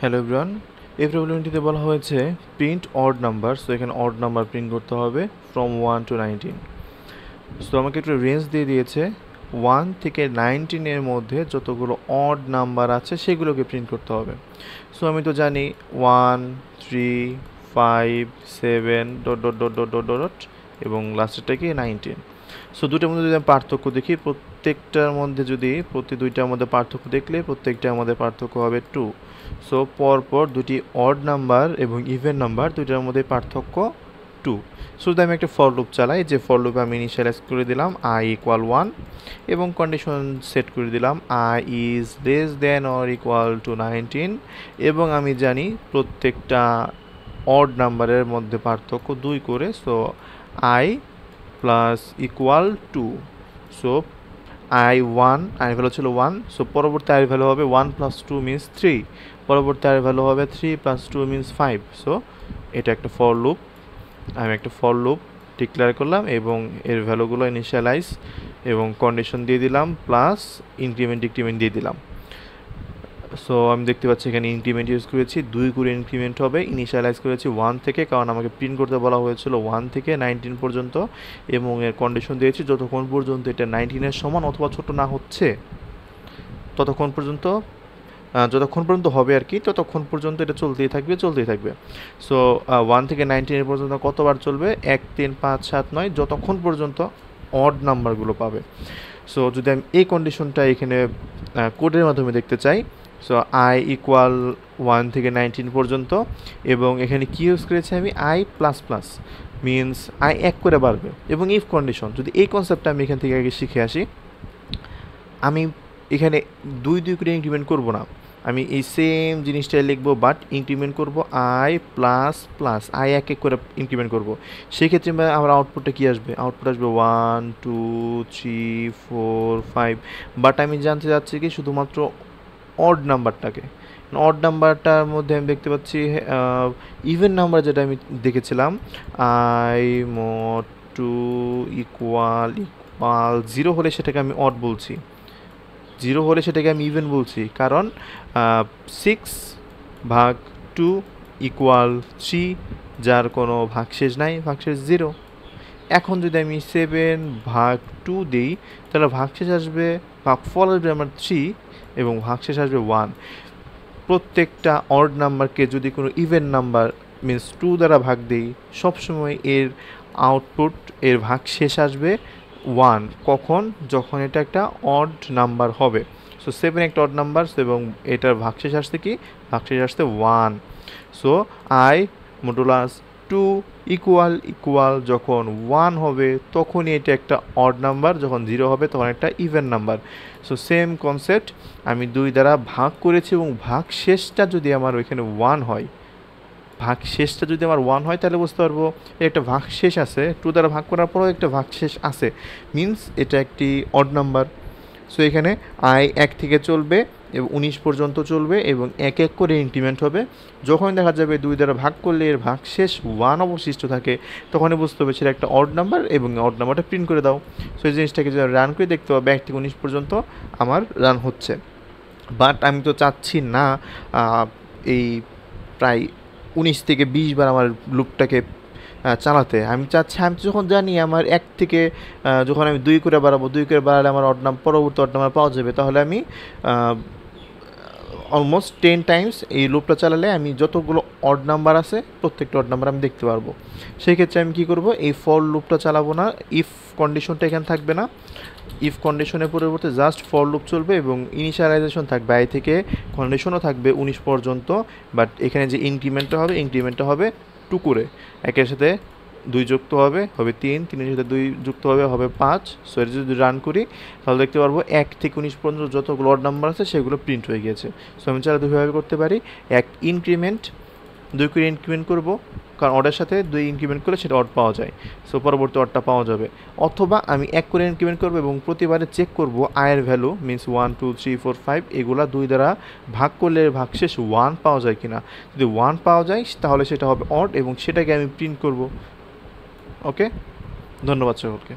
Hello everyone, এই প্রবলেমটিতে বলা হয়েছে প্রিন্ট অড নাম্বার। সো এখানে অড নাম্বার প্রিন্ট করতে হবে ফ্রম 1 to 19। সো আমাকে একটা রেঞ্জ দিয়ে দিয়েছে 1 থেকে 19-এর মধ্যে যতগুলো অড নাম্বার আছে সেগুলোকে প্রিন্ট করতে হবে। সো আমি তো জানি 1, 3, 5, 7 dot dot dot dot dot dot এবং লাস্টেরটা কি 19। সো দুটোর মধ্যে যদি আমি পার্থক্য দেখি, প্রত্যেকটার মধ্যে যদি দুইটার মধ্যে পার্থক্য দেখলে প্রত্যেকটার মধ্যে পার্থক্য হবে 2। সো পরপর দুটি অড নাম্বার এবং ইভেন নাম্বার দুইটার মধ্যে পার্থক্য 2। সো যদি আমি একটা ফর লুপ চালাই, যে ফর লুপে আমি ইনিশিয়ালাইজ করে দিলাম i = 1 এবং কন্ডিশন সেট করে দিলাম i is less than or equal to 19 এবং আমি জানি প্রত্যেকটা অড নাম্বারের মধ্যে পার্থক্য 2 করে। So i plus equal to, so i1 এর ভ্যালু ছিল 1, সো পরবর্তী i এর ভ্যালু হবে 1 প্লাস 2 মিনস 3, পরবর্তী i এর ভ্যালু হবে 3 প্লাস 2 মিনস 5। সো এটা একটা ফর লুপ, আমি একটা ফর লুপ ডিক্লেয়ার করলাম এবং এর ভ্যালুগুলো ইনিশিয়ালাইজ এবং কন্ডিশন দিয়ে দিলাম প্লাস ইনক্রিমেন্ট ডিক্রিমেন্ট দিয়ে দিলাম। সো আমি দেখতে পাচ্ছি এখানে ইনক্রিমেন্ট ইউজ করেছি, 2 করে ইনক্রিমেন্ট হবে। ইনিশিয়ালাইজ করেছি 1 থেকে, কারণ আমাকে প্রিন্ট করতে বলা হয়েছিল 1 থেকে 19 পর্যন্ত এবং এর কন্ডিশন দিয়েছি যতক্ষণ পর্যন্ত এটা 19-এর সমান অথবা ছোট না হচ্ছে ততক্ষণ পর্যন্ত, যতক্ষণ পর্যন্ত হবে আর কি, ততক্ষণ পর্যন্ত এটা চলতেই থাকবে। সো 1 থেকে 19 পর্যন্ত কতবার চলবে? 1, 3, 5, 7, 9, যতক্ষণ পর্যন্ত অড নাম্বারগুলো পাবে। সো যদি আমি এই কন্ডিশনটা এখানে কোডের মাধ্যমে দেখতে চাই, সো i ইকুয়াল 1 থেকে 19 পর্যন্ত এবং এখানে কি ইউজ করেছি আমি i plus plus means i 1 করে বাড়বে এবং ইফ কন্ডিশন। যদি এই কনসেপ্টটা আমি এখান থেকে আগে শিখে আসি, আমি এখানে 2 করে ইনক্রিমেন্ট করব না, আমি এই সেম জিনিসটাই লিখবো বাট ইনক্রিমেন্ট করব i প্লাস প্লাস i 1 করে ইনক্রিমেন্ট করব। সেক্ষেত্রে আমার আউটপুটটা কী আসবে? আউটপুট আসবে 1, 2, 3, 4, 5। বাট আমি জানতে চাচ্ছি কি শুধুমাত্র অড নাম্বারটাকে। অড নাম্বারটার মধ্যে আমি দেখতে পাচ্ছি ইভেন নাম্বার যেটা আমি দেখেছিলাম i mod 2 ইকুয়াল 0 হলে সেটাকে আমি অড বলছি, 0 হলে সেটাকে আমি ইভেন বলছি, কারণ 6/2 ইকুয়াল 3, যার কোনো ভাগশেষ নাই, ভাগশেষ 0। এখন যদি আমি 7/2 দিই তাহলে ভাগশেষ আসবে, ভাগফল আসবে আমার 3 এবং ভাগশেষ আসবে 1। প্রত্যেকটা অড নাম্বারকে যদি কোনো ইভেন নাম্বার মিনস 2 দ্বারা ভাগ দিই, সবসময় এর আউটপুট, এর ভাগশেষ আসবে 1। কখন? যখন এটা একটা অড নাম্বার হবে। সো 7 একটা অড নাম্বার এবং এটার ভাগশেষ আসছে কি? ভাগশেষ আসছে 1। সো i মডুলাস 2 ইকুয়াল যখন 1 হবে তখনই এটা একটা অড নাম্বার, যখন 0 হবে তখন একটা even number. So same concept, আমি 2 দ্বারা ভাগ করেছি এবং ভাগশেষটা যদি আমার ওইখানে 1 হয়, ভাগশেষটা যদি আমার 1 হয় তাহলে বুঝতে পারবো একটা ভাগশেষ আছে, 2 দ্বারা ভাগ করার পরেও একটা ভাগশেষ আছে, মিনস এটা একটি অড নাম্বার। সো এখানে i 1 থেকে চলবে এবং 19 পর্যন্ত চলবে এবং 1 করে ইনক্রিমেন্ট হবে। যখন দেখা যাবে 2 দ্বারা ভাগ করলে এর ভাগশেষ 1 অবশিষ্ট থাকে, তখনই বুঝতে হবে সেটা একটা অড নাম্বার এবং অড নাম্বারটা প্রিন্ট করে দাও। সো এই জিনিসটাকে যদি রান করে দেখতে পাবো 1 থেকে 19 পর্যন্ত আমার রান হচ্ছে। বাট আমি তো চাচ্ছি না এই প্রায় 19 থেকে 20 বার আমার লুপটাকে চালাতে। আমি চাচ্ছি, আমি যখন জানি আমার 1 থেকে যখন আমি 2 করে বাড়াবো, 2 করে বাড়ালে আমার পরবর্তী অড নাম্বার পাওয়া যাবে, তাহলে আমি অলমোস্ট 10 টাইমস এই লুপটা চালালে আমি যতগুলো অড নাম্বার আছে প্রত্যেকটা অড নাম্বার আমি দেখতে পারবো। সেই ক্ষেত্রে আমি কী করব? এই ফর লুপটা চালাবো না, ইফ কন্ডিশনটা এখানে থাকবে না, ইফ কন্ডিশনের পরিবর্তে জাস্ট ফর লুপ চলবে এবং ইনিশিয়ালাইজেশন থাকবে i থেকে, কন্ডিশনও থাকবে 19 পর্যন্ত। বাট এখানে যে ইনক্রিমেন্টটা হবে 2 করে, একের সাথে 2 যুক্ত হবে 3, 3-এর সাথে 2 যুক্ত হবে 5। সো এটা যদি রান করি তাহলে দেখতে পারবো 1 থেকে 19 পর্যন্ত যতগুলো অড নাম্বার আছে সেগুলো প্রিন্ট হয়ে গিয়েছে। সো আমি চাইলে দুইভাবে করতে পারি, 2 করে ইনক্রিমেন্ট করবো, কারণ অডের সাথে 2 ইনক্রিমেন্ট করলে সেটা অড পাওয়া যায়, সো পরবর্তী অডটা পাওয়া যাবে। অথবা আমি 1 করে ইনক্রিমেন্ট করবো এবং প্রতিবারে চেক করবো আয়ের ভ্যালু মিনস 1, 2, 3, 4, 5 এগুলা 2 দ্বারা ভাগ করলে ভাগশেষ 1 পাওয়া যায় কিনা। যদি 1 পাওয়া যায় তাহলে সেটা হবে অড এবং সেটাকে আমি প্রিন্ট করব। ওকে, ধন্যবাদ সকলকে।